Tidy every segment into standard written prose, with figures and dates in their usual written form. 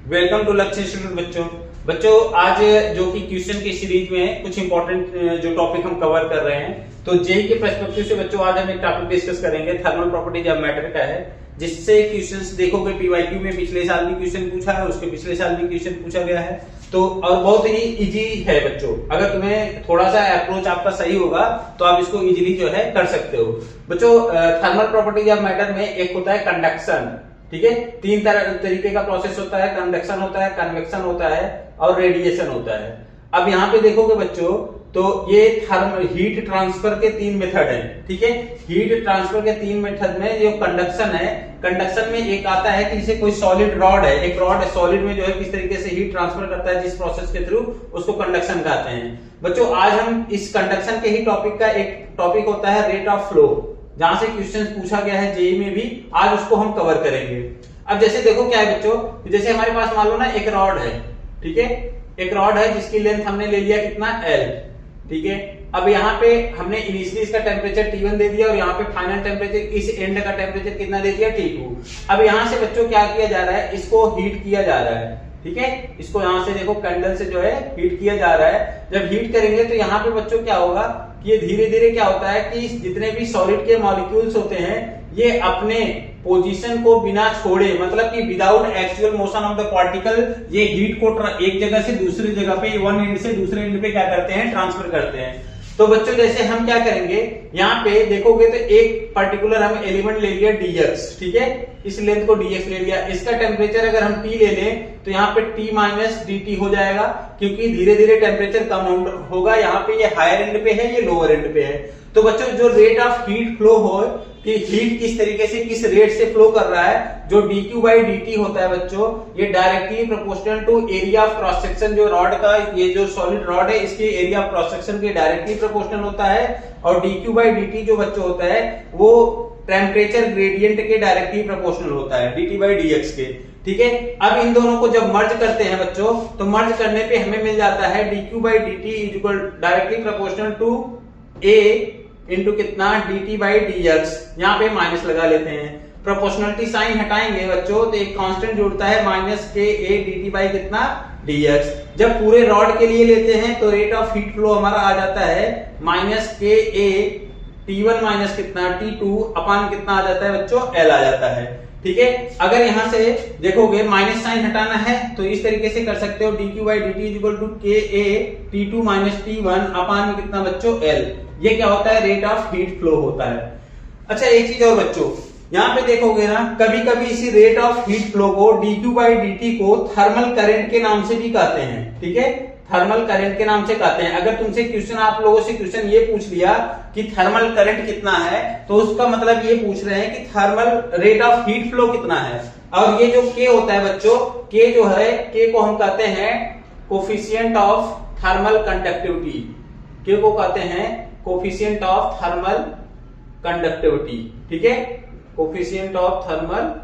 Welcome to लक्ष्य institute बच्चों आज जो कि क्वेश्चन की सीरीज में कुछ इंपॉर्टेंट जो टॉपिक हम कवर कर रहे हैं, तो जेई के पर्सपेक्टिव से बच्चों आज हम एक टॉपिक डिस्कस करेंगे थर्मल प्रॉपर्टीज ऑफ मैटर का है, जिससे क्वेश्चंस देखोगे पीवाईक्यू में पिछले साल भी क्वेश्चन पूछा है, उसके पिछले साल भी क्वेश्चन पूछा गया है। तो और बहुत ही इजी है बच्चों, अगर तुम्हें थोड़ा सा अप्रोच आपका सही होगा तो आप इसको इजीली जो है कर सकते हो। बच्चों थर्मल प्रॉपर्टीज ऑफ मैटर में एक होता है कंडक्शन, ठीक है। तीन तरीके का प्रोसेस होता है, कंडक्शन होता है, कन्वेक्शन होता है और रेडिएशन होता है। अब यहाँ पे देखोगे बच्चों तो ये हीट ट्रांसफर के तीन मेथड हैं, ठीक है। हीट ट्रांसफर के तीन मेथड में जो कंडक्शन है, कंडक्शन में एक आता है कि जैसे कोई सॉलिड रॉड है, एक रॉड है सॉलिड में जो है किस तरीके से हीट ट्रांसफर करता है जिस प्रोसेस के थ्रू, उसको कंडक्शन कहते हैं। बच्चों आज हम इस कंडक्शन के ही टॉपिक का एक टॉपिक होता है रेट ऑफ फ्लो, जहां से क्वेश्चन पूछा गया है जेईई में भी, आज उसको हम कवर करेंगे। अब जैसे देखो क्या है बच्चों, जैसे हमारे पास मान लो ना एक रॉड है, ठीक है, एक रॉड है जिसकी लेंथ हमने ले लिया कितना L, ठीक है। अब यहाँ पे हमने इनिशियली इसका टेम्परेचर T1 दे दिया और यहाँ पे फाइनल टेम्परेचर इस एंड का टेम्परेचर कितना दे दिया T2। अब यहाँ से बच्चों क्या किया जा रहा है, इसको हीट किया जा रहा है, ठीक है। इसको यहाँ से देखो कैंडल से जो है हीट किया जा रहा है। जब हीट करेंगे तो यहाँ पे बच्चों क्या होगा कि ये धीरे धीरे क्या होता है कि जितने भी सॉलिड के मॉलिक्यूल्स होते हैं ये अपने पोजीशन को बिना छोड़े, मतलब कि without actual motion of the particle, ये हीट को एक जगह से दूसरी जगह पे, वन एंड से दूसरे एंड पे क्या करते हैं, ट्रांसफर करते हैं। तो बच्चों जैसे हम क्या करेंगे, यहाँ पे देखोगे तो एक पर्टिकुलर हम एलिमेंट ले लिया dx, ठीक है, इस लेंथ को dx ले लिया, इसका टेम्परेचर अगर हम T ले लें तो यहाँ पे T माइनस dt हो जाएगा, क्योंकि धीरे धीरे टेम्परेचर कम होगा। यहाँ पे ये हायर एंड पे है, ये लोअर एंड पे है। तो बच्चों जो रेट ऑफ हीट फ्लो हो कि हीट किस तरीके से किस रेट से फ्लो कर रहा है, जो dq बाई dt होता है बच्चों, ये directly proportional to area of cross section, जो रॉड का ये जो सॉलिड रॉड है इसके एरिया ऑफ क्रॉस सेक्शन के डायरेक्टली प्रोपोर्शनल होता है। और dq बाई dt जो बच्चों होता है वो टेम्परेचर ग्रेडियंट के डायरेक्टली प्रोपोर्शनल होता है, dt बाई dx के, ठीक है। अब इन दोनों को जब मर्ज करते हैं बच्चों, तो मर्ज करने पे हमें मिल जाता है dq by dt is equal directly proportional to a into कितना dt बाई dx, यहाँ पे माइनस लगा लेते हैं। प्रोपोर्शनलिटी साइन हटाएंगे बच्चों तो एक कांस्टेंट जुड़ता है माइनस के a dt बाई कितना dx। जब पूरे रॉड के लिए लेते हैं तो रेट ऑफ हीट फ्लो हमारा आ जाता है माइनस के a T1 माइनस कितना T2 अपान कितना आ जाता है बच्चों, L आ जाता है, ठीक है। अगर यहां से देखोगे माइनस साइन हटाना है तो इस तरीके से कर सकते हो, dq by dt is equal to के a T2 minus T1 upon में कितना बच्चों L। ये क्या होता है, रेट ऑफ हीट फ्लो होता है। अच्छा एक चीज और बच्चों, यहाँ पे देखोगे ना कभी कभी इसी रेट ऑफ हीट फ्लो को dq बाई dt को थर्मल करंट के नाम से भी कहते हैं, ठीक है, थर्मल करंट के नाम से कहते हैं। अगर तुमसे क्वेश्चन, आप लोगों से क्वेश्चन ये पूछ लिया कि थर्मल करंट कितना है, तो उसका मतलब ये पूछ रहे हैं कि thermal rate of heat flow कितना है। और ये जो k होता है बच्चों, k जो है, k को हम कहते हैं coefficient of thermal conductivity, k को कहते हैं कोफिशिएंट ऑफ थर्मल कंडक्टिविटी, ठीक है, कोफिशिएंट ऑफ थर्मल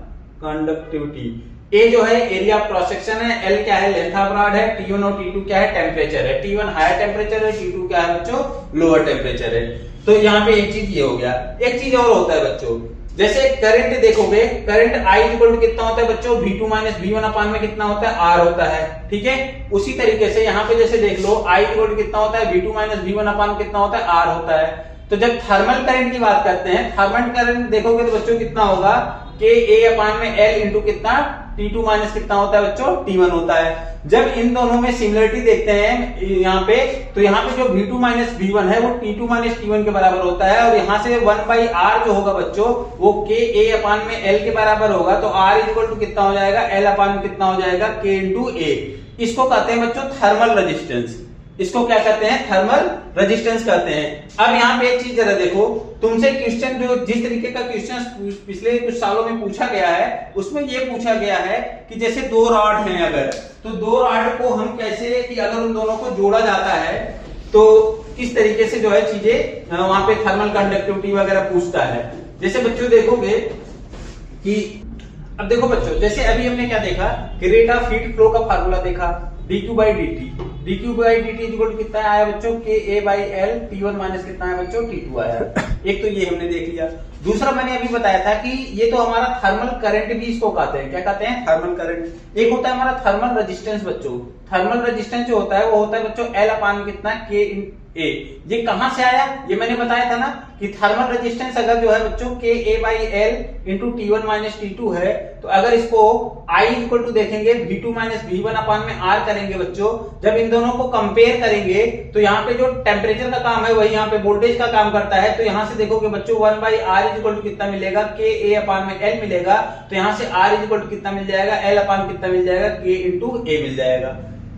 कंडक्टिविटी। ए जो है एरिया ऑफ क्रॉस सेक्शन है, एल क्या है, लेंथ ऑफ रॉड है, T1 और T2 क्या है, टेम्परेचर है। T1 हायर टेम्परेचर है, T2 क्या है बच्चों, लोअर टेम्परेचर है। तो यहाँ पे एक चीज ये हो गया। एक चीज और होता है बच्चों, जैसे करंट देखोगे, करंट I इक्वल टू कितना होता है बच्चों, V2 माइनस V1 अपान में कितना होता है, R होता है, ठीक है। उसी तरीके से यहाँ पे जैसे देख लो I इक्वल टू कितना होता है, V2 माइनस V1 अपान कितना होता है, R होता है। तो जब थर्मल करंट की बात करते हैं, थर्मल करंट देखोगे तो बच्चों कितना होगा, के a अपान में L इंटू कितना T2 माइनस कितना होता है बच्चों, T1 होता है। जब इन दोनों में सिमिलरिटी देखते हैं यहाँ पे, तो यहाँ पे जो V2 माइनस V1 है वो T2 माइनस T1 के बराबर होता है, और यहाँ से 1 बाई R जो होगा बच्चों वो के a अपान में L के बराबर होगा। तो R इक्वल टू कितना हो जाएगा, L अपान में कितना हो जाएगा, K इंटू A। इसको कहते हैं बच्चों थर्मल रेजिस्टेंस, इसको क्या कहते हैं, थर्मल रेजिस्टेंस कहते हैं। अब यहाँ पे एक चीज जरा देखो, तुमसे क्वेश्चन जो जिस तरीके का क्वेश्चन पिछले कुछ सालों में पूछा गया है, उसमें ये पूछा गया है कि जैसे दो रॉड हैं अगर, तो दो रॉड को हम कैसे, कि अगर उन दोनों को जोड़ा जाता है तो किस तरीके से जो है चीजें, वहां पे थर्मल कंडक्टिविटी वगैरह पूछता है। जैसे बच्चों देखोगे कि, अब देखो बच्चों जैसे अभी हमने क्या देखा कि रेट ऑफ हीट फ्लो का फार्मूला देखा, dq by dt, D Q by D T equal to कितना आया बच्चों, K A by L, T one minus कितना है बच्चों, टी टू आया। एक तो ये हमने देख लिया। दूसरा मैंने अभी बताया था कि ये तो हमारा थर्मल करंट भी इसको कहते हैं, क्या कहते हैं, थर्मल करंट। एक होता है हमारा थर्मल रेजिस्टेंस बच्चों, थर्मल रेजिस्टेंस जो होता है वो होता है बच्चों एल अपान कितना, के इन ए। ये कहां से आया, ये मैंने बताया था ना कि थर्मल रेजिस्टेंस अगर जो है बच्चों K A by L into T one minus T two है, तो अगर इसको आई इक्वल टू देखेंगे V two minus V one upon में आर करेंगे बच्चों, जब इन दोनों को कंपेयर करेंगे तो यहाँ पे जो टेम्परेचर का काम है वही यहाँ पे वोल्टेज का काम करता है। तो यहाँ से देखोगे बच्चों one by R equal to कितना मिलेगा, के ए अपान में एल मिलेगा। तो यहाँ से आर इक्वल टू कितना मिल जाएगा, एल अपान कितना मिल जाएगा, के इंटू ए मिल जाएगा।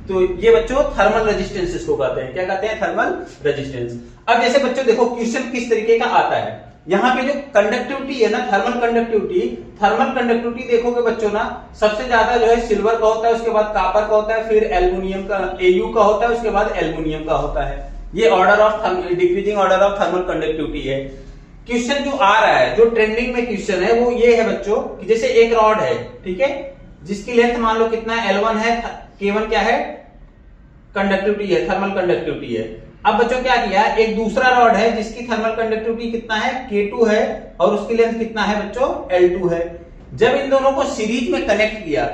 तो ये बच्चों थर्मल रेजिस्टेंस इसको कहते हैं, क्या कहते हैं, थर्मल रेजिस्टेंस। अब जैसे बच्चों देखो क्वेश्चन किस तरीके का आता है, यहाँ पे जो कंडक्टिविटी है ना, थर्मल कंडक्टिविटी देखोगे बच्चों ना, सबसे ज्यादा जो है सिल्वर का होता है, उसके बाद कॉपर का होता है, फिर एल्युमिनियम का एयू का होता है, उसके बाद एल्युमिनियम का होता है। ये order of decreasing order of thermal conductivity है। क्वेश्चन जो आ रहा है, जो ट्रेंडिंग में क्वेश्चन है वो ये है बच्चों कि जैसे एक रॉड है, ठीक है, जिसकी लेंथ मान लो कितना L1 है, K1 क्या है, कंडक्टिविटी है, थर्मल कंडक्टिविटी है। अब बच्चों क्या किया, एक दूसरा रॉड है जिसकी थर्मल कंडक्टिविटी कितना है, K2 है, और उसकी लेंथ कितना है बच्चों, L2 है। जब इन दोनों को सीरीज में कनेक्ट किया,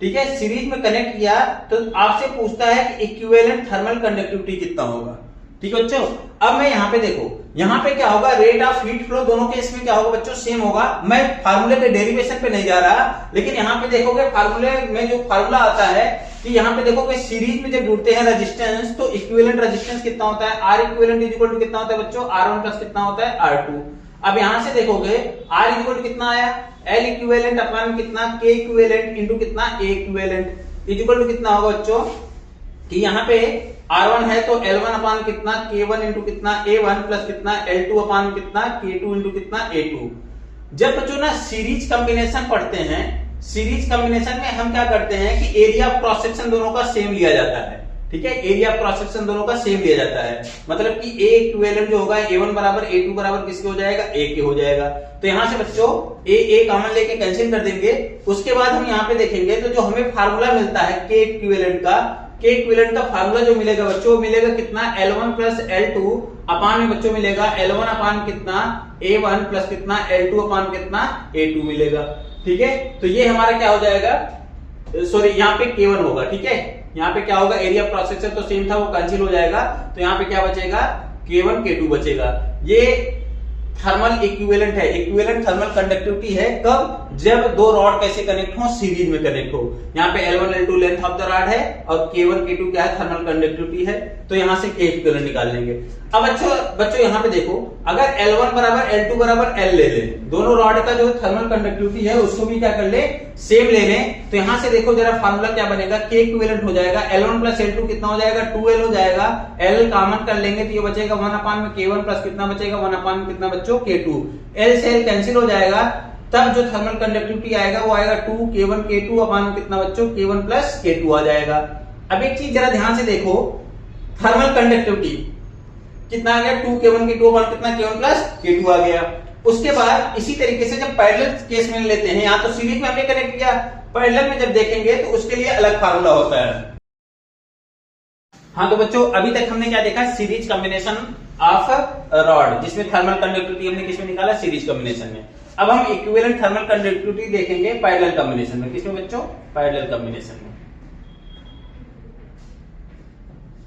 ठीक है, सीरीज में कनेक्ट किया, तो आपसे पूछता है कि इक्विवेलेंट थर्मल कंडक्टिविटी कितना होगा, ठीक है बच्चों। अब मैं यहाँ पे देखो, यहाँ पे क्या होगा, रेट ऑफ हीट फ्लो दोनों के इसमें क्या होगा बच्चों, सेम होगा। मैं फार्मूले के डेरिवेशन पे नहीं जा रहा, लेकिन यहाँ पे देखोगे फार्मूले में जो फार्मूला आता है कि यहाँ पे देखोगे सीरीज में जब जुड़ते हैं रेजिस्टेंस, तो इक्विवेलेंट रेजिस्टेंस कितना होता है, R equivalent is equal to कितना होता है बच्चों, R1 प्लस कितना होता है, R2। अब यहां से देखोगे R इक्वल टू कितना आया, L इक्विवेलेंट अपॉन कितना, K इक्विवेलेंट इंटू कितना, A equivalent is equal to कितना होगा बच्चों, कि यहाँ पे R1 है तो L1 अपान कितना, K1 इंटू कितना, A1 प्लस कितना, L2 अपान कितना, K2 इंटू कितना, A2। जब बच्चों ना सीरीज कॉम्बिनेशन पढ़ते हैं, सीरीज कॉम्बिनेशन में हम क्या करते हैं कि एरिया ऑफ क्रॉस सेक्शन दोनों का सेम लिया जाता है, ठीक है, एरिया ऑफ क्रॉस सेक्शन दोनों का सेम लिया जाता है। मतलब कि A इक्विवेलेंट जो होगा A1 बराबर A2 बराबर किसके हो जाएगा, A के हो जाएगा। तो यहां से बच्चों A कॉमन लेके कैंसिल कर देंगे। उसके बाद हम यहाँ पे देखेंगे तो जो हमें फार्मूला मिलता है K इक्विवेलेंट का, के इक्विवेलेंट का फार्मूला जो मिलेगा बच्चों, मिलेगा कितना, L1 प्लस L2 अपान में बच्चों मिलेगा L1 अपान कितना, A1 प्लस कितना, L2 अपान कितना, A2 मिलेगा, ठीक है। तो ये हमारा क्या हो जाएगा, सॉरी यहाँ पे K1 होगा, ठीक है, यहाँ पे क्या होगा, एरिया ऑफ क्रॉस सेक्शन तो सेम था वो कैंसिल हो जाएगा, तो यहाँ पे क्या बचेगा, K1 K2 बचेगा। ये थर्मल इक्विवेलेंट है, इक्विवेलेंट थर्मल कंडक्टिविटी है कब, जब दो रॉड कैसे कनेक्ट हो, सीरीज में कनेक्ट हो। यहाँ पे L1 L2 length of the rod है और K1 K2 क्या है, थर्मल कंडक्टिविटी है। तो यहाँ से K इक्विवेलेंट निकाल लेंगे। अब बच्चों यहाँ पे देखो, अगर L1 बराबर L2 बराबर L ले ले, दोनों रॉड का जो थर्मल कंडक्टिविटी है उसको भी क्या कर ले, सेम ले लें। तो यहाँ से देखो जरा फार्मूला क्या बनेगा, K इक्विवेलेंट हो जाएगा, L1 प्लस L2 कितना हो जाएगा, 2L हो जाएगा, L कॉमन कर लेंगे तो ये बचेगा 1 अपान में K1 प्लस कितना बचेगा, 1 अपान में कितना बच्चों, K2। L से L कैंसिल हो जाएगा, तब जो थर्मल कंडक्टिविटी आएगा वो आएगा 2 K1 K2 अपान में कितना बच्चों, K1 प्लस K2 आ जाएगा। अब एक चीज जरा ध्यान से देखो, थर्मल कंडक्टिविटी कितना आ गया, 2 K1 K2 अपान कितना, K1 प्लस K2 आ गया। उसके बाद इसी तरीके से जब पैरेलल केस में लेते हैं, यहाँ तो सीरीज में हमने कनेक्ट किया, पैरेलल में जब देखेंगे तो उसके लिए अलग फार्मूला होता है। हाँ तो बच्चों अभी तक हमने क्या देखा, सीरीज कॉम्बिनेशन ऑफ रॉड, जिसमें थर्मल कंडक्टिविटी हमने किसमें निकाला, सीरीज कॉम्बिनेशन में। अब हम इक्विवेलेंट थर्मल कंडक्टिविटी देखेंगे पैरेलल कॉम्बिनेशन में। किसमें बच्चों, पैरेलल कॉम्बिनेशन में।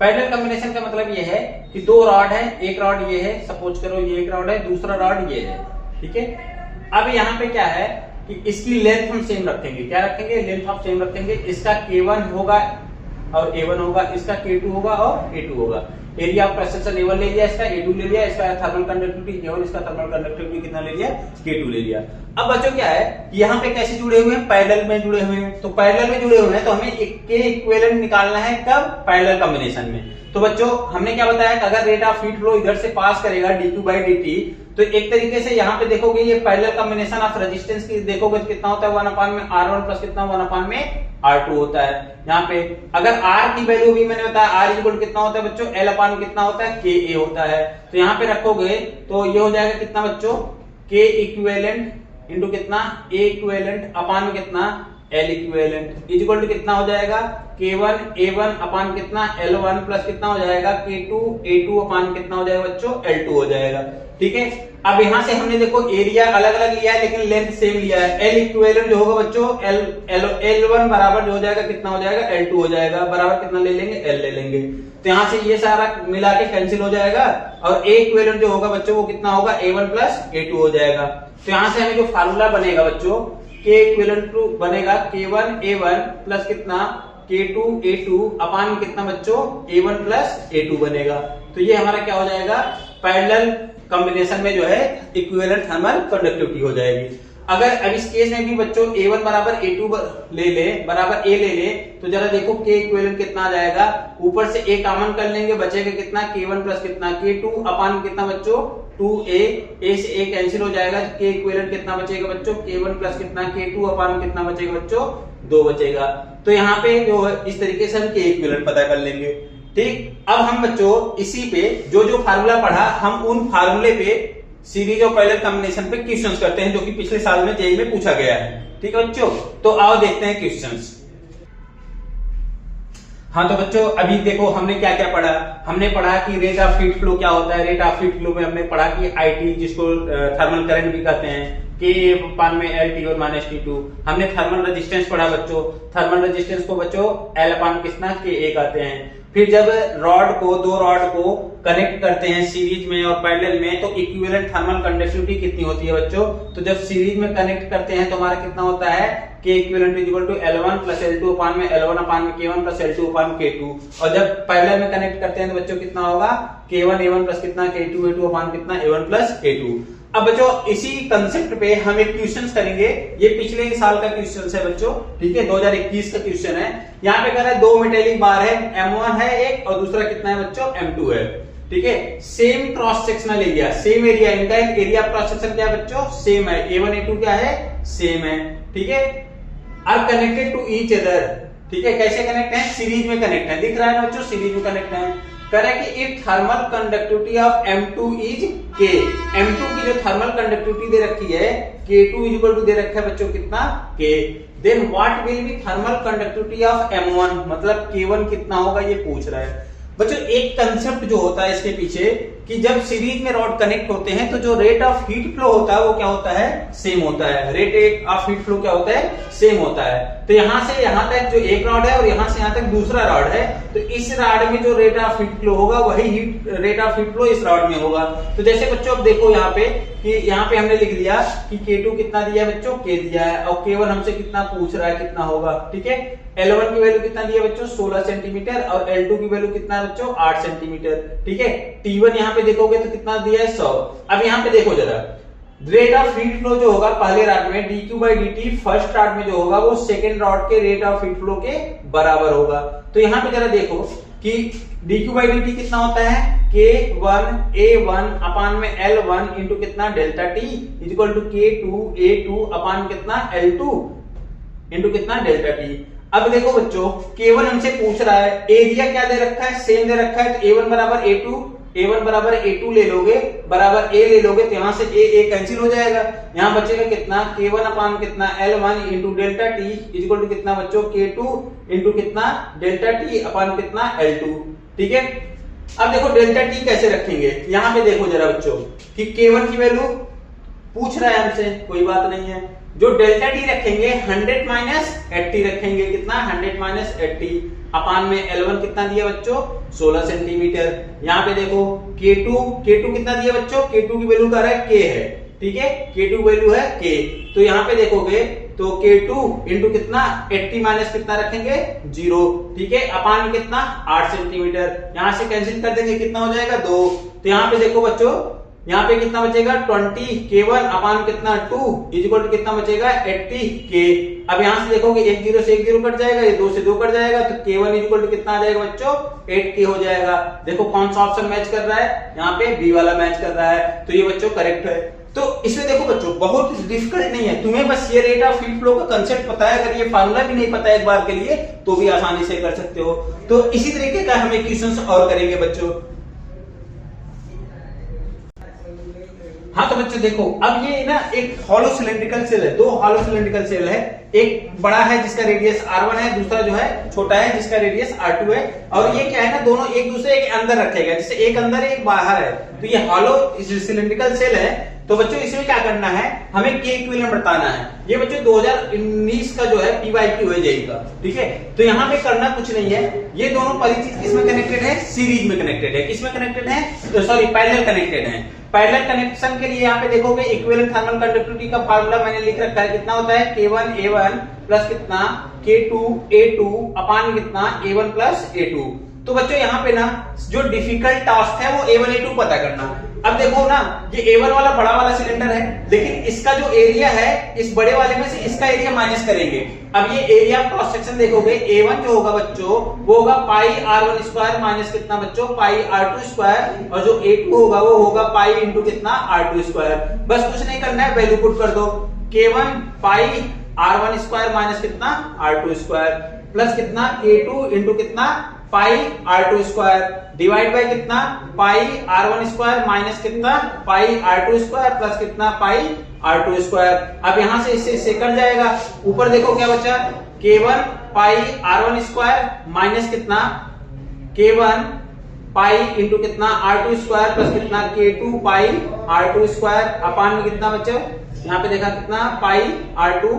पैरेलल कॉम्बिनेशन का मतलब ये है कि दो रॉड है, एक रॉड ये है, सपोज करो ये एक रॉड है, दूसरा रॉड ये है, ठीक है। अब यहाँ पे क्या है कि इसकी लेंथ हम सेम रखेंगे, क्या रखेंगे, लेंथ हम सेम रखेंगे। इसका K1 होगा और A1 होगा, इसका K2 होगा और A2 होगा। Area of cross section A1 ले लिया, इसका A2 ले लिया, इसका थर्मल कंडक्टिविटी K1, इसका थर्मल कंडक्टिविटी कितना ले लिया, K2 ले लिया। अब बच्चों क्या है, यहाँ पे कैसे जुड़े हुए हैं, पैरेलल में जुड़े हुए हैं। तो पैरेलल में जुड़े हुए हैं तो हमें K इक्विवेलेंट निकालना है कब, पैरेलल कॉम्बिनेशन में। तो बच्चों हमने क्या बताया कि अगर रेट ऑफ हीट फ्लो इधर से पास करेगा dq बाई dt, तो एक तरीके से यहाँ पे देखोगे ये पैरेलल कॉम्बिनेशन ऑफ रेजिस्टेंस की देखोगे तो कितना होता है, 1 अपान में R1 प्लस कितना, 1 अपान में R2 होता है। यहाँ पे अगर R की वैल्यू भी मैंने बताया, R इक्वल कितना होता है बच्चों, L अपान कितना होता है, KA होता है। तो यहाँ पे रखोगे तो ये हो जाएगा कितना बच्चों, K इक्विवेलेंट इंटू कितना, A इक्विवेलेंट अपान में कितना, एल इक्विवेलेंट इक्वल टू कितना हो जाएगा K1 A1 अपान कितना L1 प्लस कितना हो जाएगा K2 A2 अपान कितना हो जाएगा बच्चों L2 हो जाएगा। ठीक है, अब यहां से हमने देखो एरिया अलग अलग लिया है लेकिन लेंथ सेम लिया है। एल इक्विवेलेंट जो होगा बच्चों L1 बराबर जो हो जाएगा कितना हो जाएगा L2 हो जाएगा, बराबर कितना ले लेंगे L ले लेंगे। तो यहाँ से ये सारा मिला के कैंसिल हो जाएगा और ए इक्विवेलेंट जो होगा बच्चों वो कितना होगा A1 प्लस A2 हो जाएगा। तो यहाँ से हमें जो फार्मूला बनेगा बच्चों K इक्विवेलेंट टू बनेगा K1 A1 प्लस कितना K2 A2 अपान कितना बच्चों A1 प्लस A2 बनेगा। तो ये हमारा क्या हो जाएगा पैरेलल कॉम्बिनेशन में जो है इक्विवेलेंट थर्मल कंडक्टिविटी हो जाएगी। अगर अब इस केस में भी बच्चों A1 बराबर A2 ले ले बराबर A ले ले तो जरा देखो K इक्विवेलेंट कितना आ जाएगा, ऊपर से A कॉमन कर लेंगे बचेगा कितना K1 प्लस कितना K2 अपान कितना बच्चों 2A, A से A कैंसिल हो जाएगा, K इक्विवेलेंट कितना बचेगा बच्चों K1 प्लस कितना K2 अपान कितना बचेगा बच्चों 2 बचेगा। तो यहाँ पे जो है इस तरीके से हम K इक्विवेलेंट पता कर लेंगे। ठीक, अब हम बच्चों इसी पे जो जो फार्मूला पढ़ा हम उन फार्मूले पे सीरीज और पैरेलल कॉम्बिनेशन पे क्वेश्चंस करते हैं जो कि पिछले साल में जेईई में पूछा गया है। ठीक है बच्चों, तो आओ देखते हैं क्वेश्चंस। हाँ तो बच्चों अभी देखो हमने क्या क्या पढ़ा, हमने पढ़ा कि रेट ऑफ हीट फ्लो क्या होता है। रेट ऑफ हीट फ्लो में हमने पढ़ा कि IT जिसको थर्मल करंट भी कहते हैं K अपान में L T1 माइनस T2। हमने थर्मल रेजिस्टेंस पढ़ा बच्चों, थर्मल रेजिस्टेंस को बच्चों L अपान कितना Ka कहते हैं। फिर जब दो रॉड को कनेक्ट करते हैं सीरीज में और पैरेलल में तो इक्विवेलेंट थर्मल कंडक्टिविटी कितनी होती है बच्चों, तो जब सीरीज में कनेक्ट करते हैं तो हमारा कितना होता है K equivalent equal to L1 plus L2 upon में L1 अपान में K1 प्लस L2 अपान K2। और जब पैरेलल में कनेक्ट करते हैं तो बच्चों कितना होगा K1 A1 प्लस कितना K2 A2 अपान कितना A1 प्लस A2। अब बच्चों इसी कंसेप्ट पे हम एक क्वेश्चन करेंगे, ये पिछले साल का क्वेश्चन है बच्चों। ठीक है, 2021 का क्वेश्चन है। यहाँ पे कह रहा है 2 मेटेलिक बार है, M1 है एक और दूसरा कितना है बच्चों M2 है। ठीक है, same cross sectional area, same area, इनका एरिया क्रॉस सेक्शन क्या है बच्चों सेम है, A1 A2 क्या है सेम है। ठीक है, are connected to each other. ठीक है, कैसे कनेक्ट है सीरीज में कनेक्ट है, दिख रहा है ना बच्चों सीरीज में कनेक्ट है। करें कि if thermal conductivity of M2 is K, M2 की जो थर्मल कंडक्टिविटी दे रखी है K2 इक्वल टू दे रखा है बच्चों कितना K, then what will be thermal conductivity of M1, मतलब K1 कितना होगा ये पूछ रहा है बच्चों। एक कंसेप्ट जो होता है इसके पीछे कि जब सीरीज में रॉड कनेक्ट होते हैं तो जो रेट ऑफ हीट फ्लो होता है वो क्या होता है सेम होता है। रेट ऑफ हीट फ्लो क्या होता है सेम होता है। तो यहां से यहां तक जो एक रॉड है और यहां से यहां तक दूसरा रॉड है, तो इस रॉड में जो रेट ऑफ हीट फ्लो होगा वही रेट ऑफ हीट फ्लो इस रॉड में होगा। तो जैसे बच्चों अब देखो यहाँ पे कि यहाँ पे हमने लिख दिया कि K2 कितना दिया बच्चों K दिया है और K1 हमसे कितना पूछ रहा है कितना होगा। ठीक है, L1 की वैल्यू कितना दिया बच्चों 16 सेंटीमीटर और L2 की वैल्यू कितना है बच्चों 8 सेंटीमीटर। ठीक है, T1 यहाँ पे देखोगे तो कितना दिया है 100। अब यहाँ पे देखो जरा रेट ऑफ हीट फ्लो जो होगा पहले रॉड में dQ/dt फर्स्ट रॉड में जो होगा वो सेकेंड रॉड के रेट ऑफ हीट फ्लो के बराबर होगा। तो यहाँ पे जरा देखो कि dQ/dt कितना होता है K1 A1 अपान में L1 इंटू कितना delta T equal to K2 A2 upon कितना L2 इंटू कितना डेल्टा T। अब देखो बच्चों K1 हमसे पूछ रहा है, एरिया क्या दे रखा है सेम दे रखा है, तो A1 बराबर A1 बराबर A2 ले लोगे बराबर A ले लोगे तो यहां से A कैंसिल हो जाएगा। यहां बचेगा कितना K1 अपान कितना L1 into delta T equal to कितना बच्चों K2 इंटू कितना डेल्टा T अपान कितना L2। ठीक है, अब देखो डेल्टा T कैसे रखेंगे, यहां पे देखो जरा बच्चों कि K1 की वैल्यू पूछ रहा है हमसे, कोई बात नहीं है। जो डेल्टा T रखेंगे 100 माइनस 80 रखेंगे, कितना 100 माइनस 80 अपान में L1 कितना दिया बच्चों 16 सेंटीमीटर। यहाँ पे देखो K2 कितना दिया बच्चों, K2 की वैल्यू क्या है K है। ठीक है, K2 वैल्यू है K, तो यहाँ पे देखोगे तो K2 इंटू कितना 80 माइनस कितना रखेंगे 0। ठीक है, अपान में कितना 8 सेंटीमीटर, यहाँ से कैंसिल कर देंगे कितना हो जाएगा 2। तो यहाँ पे देखो बच्चों यहाँ पे कितना बचेगा 20 K1 अपान कितना 2 इक्वल टू कितना बचेगा 80 K। अब यहाँ से देखोगे 1 0 से 1 0 कट जाएगा, ये 2 से 2 कट जाएगा, तो K1 इक्वल टू कितना आ जाएगा बच्चों 8 K हो जाएगा। देखो कौन सा ऑप्शन मैच कर रहा है, यहाँ पे बी वाला मैच कर रहा है, तो ये बच्चों करेक्ट है। तो इसमें देखो बच्चों बहुत डिफिकल्ट नहीं है, तुम्हें बस ये रेट ऑफ हीट फ्लो का कंसेप्ट पता है, अगर ये फार्मूला भी नहीं पता है एक बार के लिए तो भी आसानी से कर सकते हो। तो इसी तरीके का हम एक क्वेश्चन और करेंगे बच्चों। हाँ तो बच्चों देखो, अब ये ना एक हॉलो सिलेंड्रिकल सेल है, दो हॉलो सिलेंड्रिकल सेल है, एक बड़ा है जिसका रेडियस R1 है, दूसरा जो है छोटा है जिसका रेडियस R2 है। और ये क्या है ना, दोनों एक दूसरे के अंदर रखेगा, जैसे एक अंदर है एक बाहर है, तो ये हॉलो सिलेंड्रिकल सेल है। तो बच्चों इसमें क्या करना है, हमें के इक्विवेलेंट बताना है। ये बच्चों 2019 का जो है PYQ हो जाएगा, ठीक है। तो यहाँ पे करना कुछ नहीं है, ये दोनों परिचित किसमें कनेक्टेड है, सीरीज में कनेक्टेड है। किसमें कनेक्टेड है, तो सॉरी पैरेलल कनेक्टेड है। पैरेलल कनेक्शन के लिए यहाँ पे देखोगे इक्विवेलेंट थर्मल कंडक्टिविटी का फार्मूला मैंने लिख रखा है, कितना होता है K1A1 प्लस कितना K2A2 अपान कितना A1 प्लस A2। तो बच्चों यहाँ पे ना जो डिफिकल्ट टास्क है वो A1 A2 पता करना। अब देखो ना, ये A1 वाला बड़ा वाला सिलेंडर है, लेकिन इसका जो एरिया है इस बड़े वाले में से इसका एरिया माइनस करेंगे। अब ये एरिया क्रॉस सेक्शन देखोगे, A1 जो होगा बच्चों वो होगा पाई R1 स्क्वायर माइनस कितना बच्चों पाई R2 स्क्वायर, और जो A2 होगा वो होगा पाई इंटू कितना R2 स्क्वायर। बस कुछ नहीं करना है, वैल्यू पुट कर दो, K1 पाई R1 स्क्वायर माइनस कितना R2 स्क्वायर प्लस कितना K2 इंटू कितना पाई R2 स्क्वायर डिवाइड बाय कितना पाई R1 स्क्वायर माइनस कितना पाई R2 स्क्वायर प्लस कितना पाई R2 स्क्वायर। अब यहां से इससे कट जाएगा, ऊपर देखो क्या बचा, K1 पाई R1 स्क्वायर माइनस कितना K1 पाई इंटू कितना R2 स्क्वायर प्लस कितना K2 पाई R2 स्क्वायर अपान में कितना बचा, यहाँ पे देखा कितना पाई R2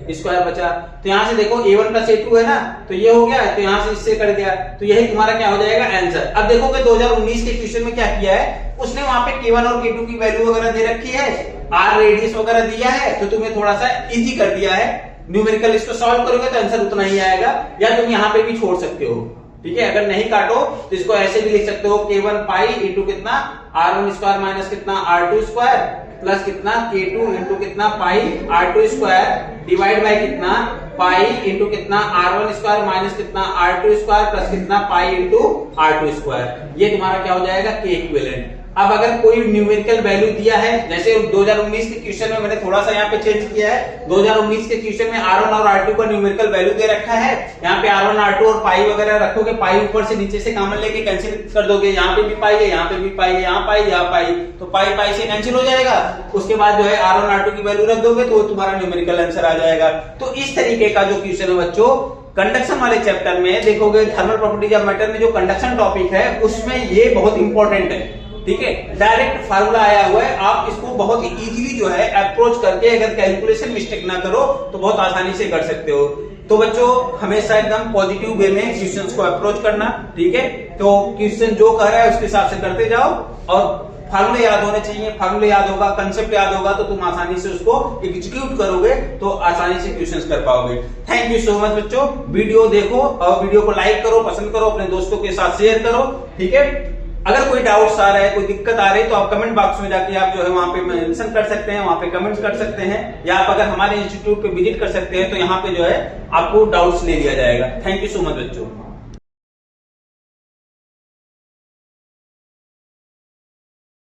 स्क्वायर बचा। तो यहां से देखो A1 प्लस A2 है ना, तो ये हो गया, तो यहां से इससे कट गया, तो यही तुम्हारा क्या हो जाएगा आंसर। अब देखोगे 2019 के क्वेश्चन में क्या किया है, उसने वहां पे K1 और K2 की वैल्यू वगैरह दे रखी है, R रेडियस वगैरह दिया है, तो तुम्हें थोड़ा सा इजी कर दिया है। न्यूमेरिकल इसको सॉल्व करोगे तो आंसर उतना ही आएगा, या तुम यहाँ पे भी छोड़ सकते हो, ठीक है। अगर नहीं काटो तो इसको ऐसे भी लिख सकते हो, K1 पाई इंटू कितना R1 स्क्वायर माइनस कितना R2 स्क्वायर प्लस कितना K2 इंटू कितना पाई R2 स्क्वायर डिवाइड बाय कितना पाई इंटू कितना R1 स्क्वायर माइनस कितना R2 स्क्वायर प्लस कितना पाई इंटू R2 स्क्वायर। ये तुम्हारा क्या हो जाएगा, के इक्विवेलेंट। अब अगर कोई न्यूमेरिकल वैल्यू दिया है, जैसे 2019 के क्वेश्चन में मैंने थोड़ा सा यहाँ पे चेंज किया है, 2019 के क्वेश्चन में R1 और R2 का न्यूमेरिकल वैल्यू दे रखा है, यहाँ पे R1 R2 और पाई वगैरह रखोगे, पाई ऊपर से नीचे से कॉमन लेके कैंसिल कर दोगे, यहाँ पे भी पाई है, यहाँ पे भी पाई है, यहाँ पाई यहाँ पाई, तो पाई पाई से कैंसिल हो जाएगा। उसके बाद जो है R1 R2 की वैल्यू रख दोगे तो तुम्हारा न्यूमेरिकल आंसर आ जाएगा। तो इस तरीके का जो क्वेश्चन है बच्चों कंडक्शन वाले चैप्टर में देखोगे, थर्मल प्रॉपर्टीज ऑफ मैटर में जो कंडक्शन टॉपिक है उसमें ये बहुत इंपॉर्टेंट है, ठीक है। डायरेक्ट फार्मूला आया हुआ है, आप इसको बहुत ही इजीली जो है अप्रोच करके अगर कैलकुलेशन मिस्टेक ना करो तो बहुत आसानी से कर सकते हो। तो बच्चों हमेशा एकदम पॉजिटिव वे में क्वेश्चंस को अप्रोच करना, ठीक है। तो क्वेश्चन जो कह रहा है उसके हिसाब से करते जाओ, और फार्मूले याद होने चाहिए, फार्मूले याद होगा, कंसेप्ट याद होगा तो तुम आसानी से उसको एग्जीक्यूट करोगे, तो आसानी से क्वेश्चंस कर पाओगे। थैंक यू सो मच बच्चों, वीडियो देखो और वीडियो को लाइक करो, पसंद करो, अपने दोस्तों के साथ शेयर करो, ठीक है। अगर कोई डाउट्स आ रहा है, कोई दिक्कत आ रही है तो आप कमेंट बॉक्स में जाके आप जो है वहां पे मेंशन कर सकते हैं, वहां पे कमेंट्स कर सकते हैं, या आप अगर हमारे इंस्टीट्यूट पे विजिट कर सकते हैं, तो यहाँ पे जो है आपको डाउट्स ले लिया जाएगा। थैंक यू सो मच बच्चों।